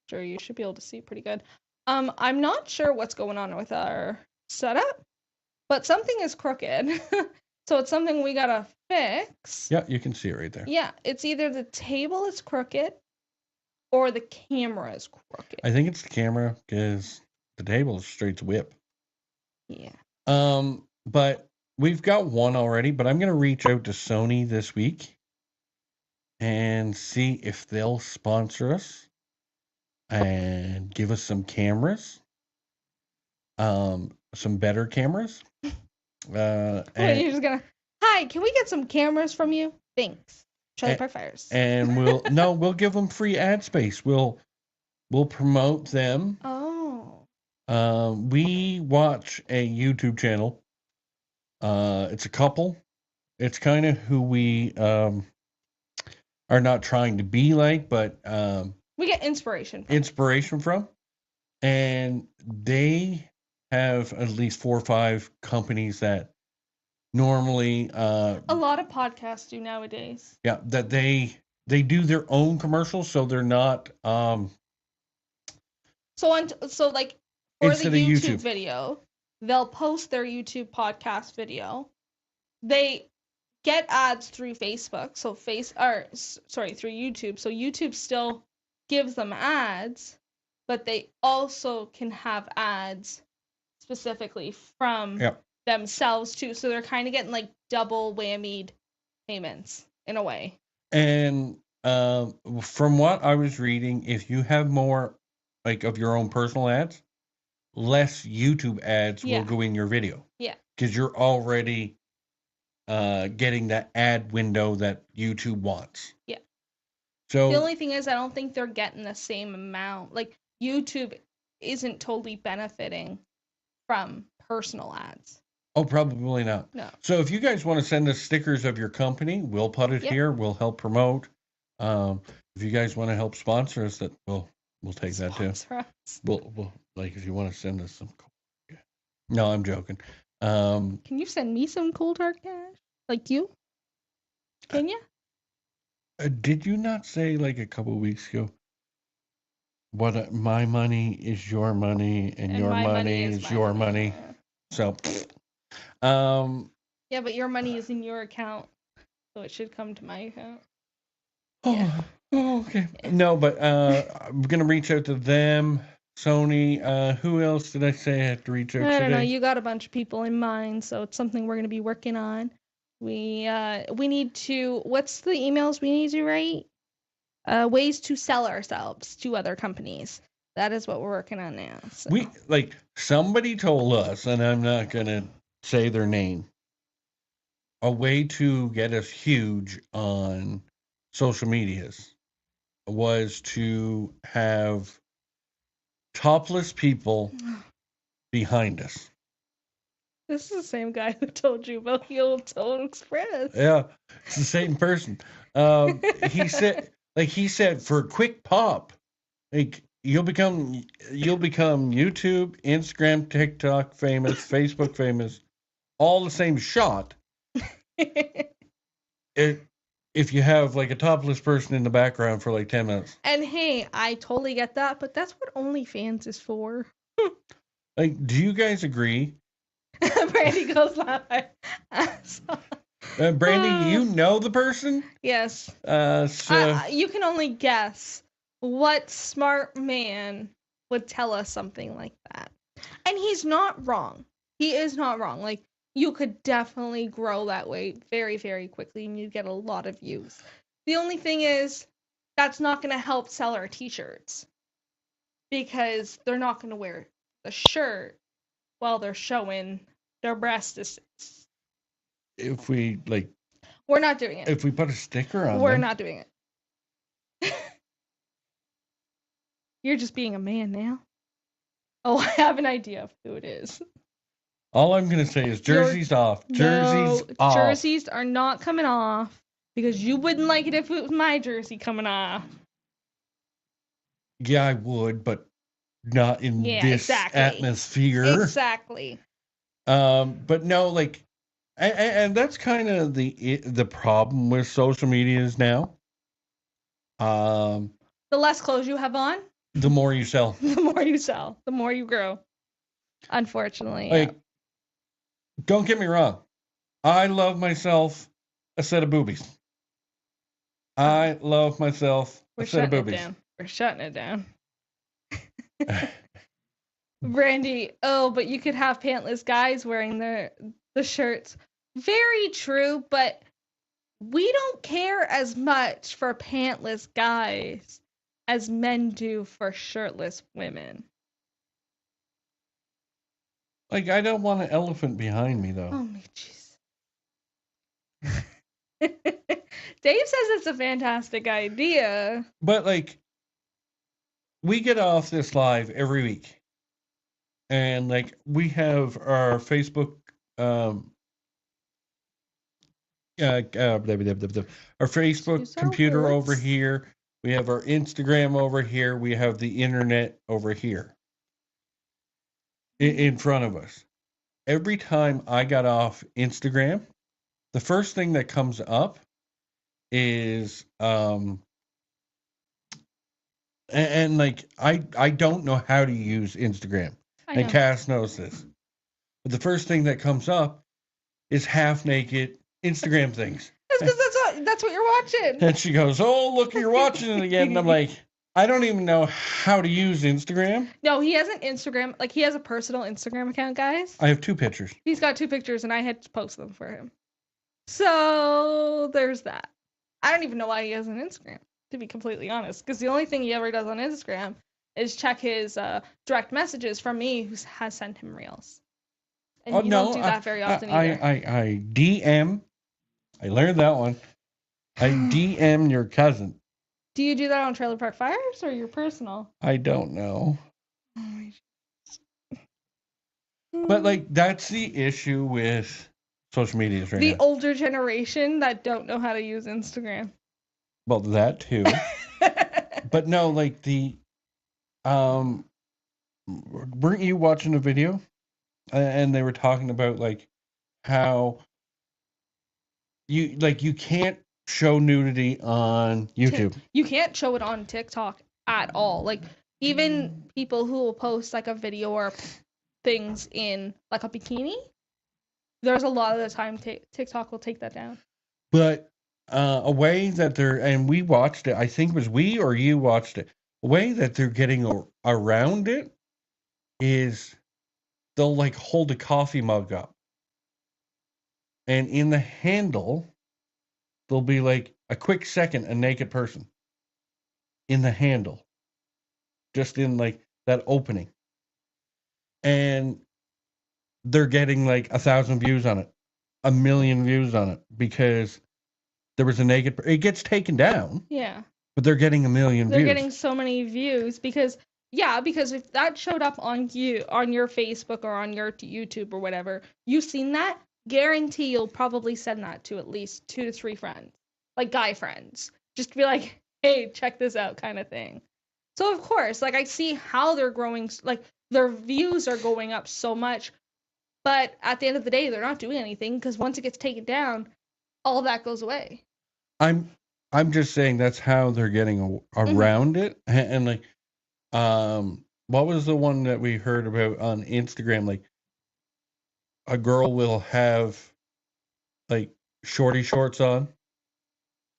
picture, you should be able to see it pretty good. I'm not sure what's going on with our setup, but something is crooked. So it's something we gotta fix. Yeah, you can see it right there. Yeah, it's either the table is crooked or the camera is crooked. I think it's the camera because the table is straight to whip. Yeah. But we've got one already, but I'm gonna reach out to Sony this week and see if they'll sponsor us and give us some cameras. Some better cameras. You're just gonna, hi, can we get some cameras from you? Thanks. Charlie Park Fires. And we'll give them free ad space. We'll promote them. Oh. We watch a YouTube channel. It's a couple. It's kind of who we are not trying to be like, but we get inspiration from. And they have at least 4 or 5 companies that normally a lot of podcasts do nowadays. Yeah, that they do their own commercials, so they're not so like for the YouTube video, they'll post their YouTube podcast video. They get ads through Facebook, through YouTube. So YouTube still gives them ads, but they also can have ads specifically from themselves too. So they're kind of getting like double whammied payments in a way. And from what I was reading, if you have more like of your own personal ads, less YouTube ads will go in your video. Yeah. Because you're already getting that ad window that YouTube wants. Yeah. So the only thing is, I don't think they're getting the same amount. Like YouTube isn't totally benefiting from personal ads. Oh, probably not. No. So if you guys want to send us stickers of your company, we'll put it here. We'll help promote. If you guys want to help sponsor us, that we'll take that too. We'll like if you want to send us some. No, I'm joking. Can you send me some cold hard cash? Like you? Can you? Did you not say like a couple weeks ago? What my money is your money, and your money is your money. So, yeah, but your money is in your account, so it should come to my account. Oh, okay. Yeah. No, but I'm gonna reach out to them. Sony. Who else did I say I have to reach out to? I don't know. You got a bunch of people in mind, so it's something we're gonna be working on. We need to. What's the emails we need to write? Ways to sell ourselves to other companies. That is what we're working on now. So. We somebody told us, and I'm not gonna say their name. A way to get us huge on social medias was to have topless people behind us. This is the same guy who told you about the old Toll Express. Yeah, it's the same person. He said for a quick pop, like you'll become YouTube, Instagram, TikTok famous, Facebook famous, all the same shot. If you have like a topless person in the background for like 10 minutes. And hey, I totally get that, but that's what OnlyFans is for. Like, do you guys agree? Brandy goes laughing. Brandy, you know the person? Yes. So you can only guess what smart man would tell us something like that. And he's not wrong. He is not wrong. Like, you could definitely grow that way very, very quickly, and you'd get a lot of views. The only thing is, that's not going to help sell our t-shirts, because they're not going to wear the shirt while they're showing their breasts. If we, we're not doing it. If we put a sticker on We're not doing it. You're just being a man now. Oh, I have an idea of who it is. All I'm gonna say is jerseys off. Jerseys No, off. jerseys are not coming off because you wouldn't like it if it was my jersey coming off. Yeah, I would, but not in Yeah, this exactly. atmosphere. Exactly. But no, like, and that's kind of the problem with social medias now. The less clothes you have on, The more you sell. the more you sell, the more you grow. Unfortunately, Like, don't get me wrong. I love myself a set of boobies. I love myself a set of boobies. We're shutting it down. Brandy, oh, but you could have pantless guys wearing the shirts. Very true, but we don't care as much for pantless guys as men do for shirtless women. Like, I don't want an elephant behind me, though. Oh my jeez. Dave says it's a fantastic idea. But, like, we get off this live every week. And, like, we have our Facebook, our Facebook computer over here. We have our Instagram over here. We have the internet over here in front of us. Every time I got off Instagram, the first thing that comes up is and like I don't know how to use Instagram. And Cass knows this. But the first thing that comes up is half naked Instagram things. That's because that's what you're watching. And she goes, "Oh, look, you're watching it again." And I'm like, I don't even know how to use Instagram. No, he has an Instagram. Like, he has a personal Instagram account, guys. I have 2 pictures. He's got 2 pictures, and I had to post them for him. So there's that. I don't even know why he has an Instagram, to be completely honest, because the only thing he ever does on Instagram is check his direct messages from me, who has sent him reels. And you don't do that very often either. I DM. I learned that one. I DM your cousin. Do you do that on Trailer Park Fires or your personal? I don't know. But, like, that's the issue with social medias right now. The older generation that don't know how to use Instagram. Well, that too. But no, like, weren't you watching a video? And they were talking about, like, how you can't show nudity on YouTube. You can't show it on TikTok at all. Like, even people who will post like a video or things in like a bikini, there's a lot of the time TikTok will take that down. But a way that and we watched it, I think it was we or you watched it, a way that they're getting around it is they'll like hold a coffee mug up. And in the handle, there'll be like a quick second, a naked person in the handle, just in like that opening. And they're getting like 1,000 views on it, 1 million views on it, because there was a naked, it gets taken down. Yeah. But they're getting 1 million views. They're getting so many views because if that showed up on your Facebook or on your YouTube or whatever, you've seen that, guarantee you'll probably send that to at least 2 to 3 friends, like guy friends, just to be like, hey, check this out kind of thing. So of course, like, I see how they're growing, like their views are going up so much, but at the end of the day, they're not doing anything because once it gets taken down, all that goes away. I'm just saying that's how they're getting around it. And like, what was the one that we heard about on Instagram? Like, a girl will have like shorty shorts on.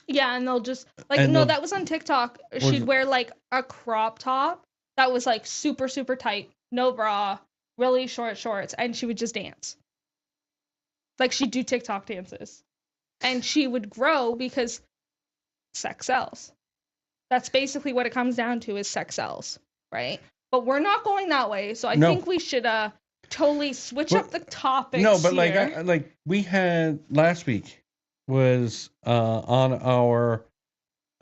Yeah, and they'll just like, no, that was on TikTok. She'd wear like a crop top that was like super, super tight, no bra, really short shorts, and she would just dance. Like, she'd do TikTok dances. And she would grow because sex sells. That's basically what it comes down to, is sex sells, right? But we're not going that way, so I think we should totally switch up the topics. No, but here. like we had last week was on our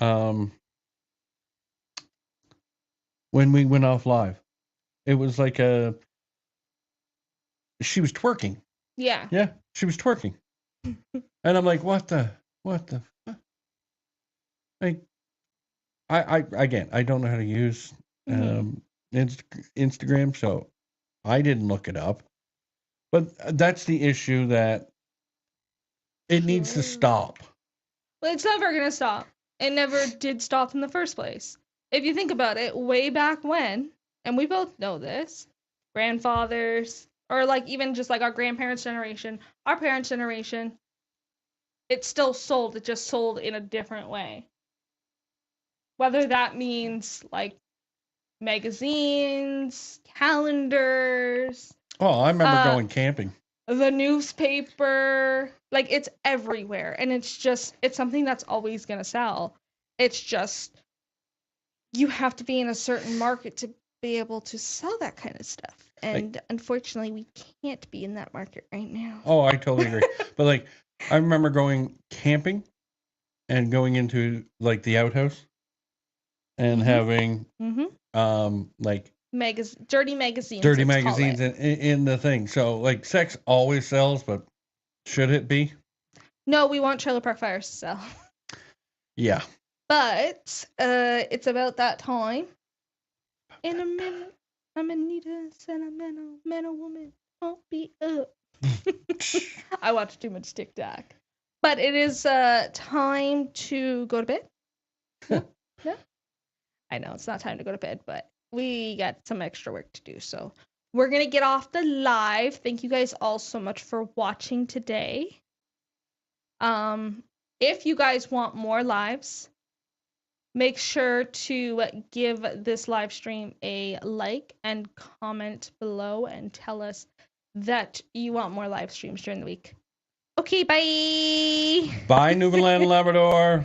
when we went off live. It was like she was twerking. Yeah. Yeah, she was twerking. And I'm like, what the fuck? Like, again, I don't know how to use Instagram, so I didn't look it up. But that's the issue, that it needs to stop. Well, it's never going to stop. It never did stop in the first place. If you think about it, way back when, and we both know this, grandfathers, or like even just like our grandparents' generation, our parents' generation, it still sold. It just sold in a different way. Whether that means like magazines, calendars. Oh, I remember going camping. The newspaper, like it's everywhere, and it's something that's always gonna sell. It's just you have to be in a certain market to be able to sell that kind of stuff, and unfortunately we can't be in that market right now. Oh, I totally agree. But like, I remember going camping and going into like the outhouse and having like dirty magazines in the thing. So like, sex always sells, but should it be? No, we want Trailer Park Fires to sell. Yeah. But it's about that time. In a minute, I'm gonna need a sentimental woman. Won't be up. I watched too much Tic Tac. But it is time to go to bed. No? I know it's not time to go to bed, but we got some extra work to do. So we're going to get off the live. Thank you guys all so much for watching today. If you guys want more lives, make sure to give this live stream a like and comment below and tell us that you want more live streams during the week. Okay, bye. Bye, Newfoundland and Labrador.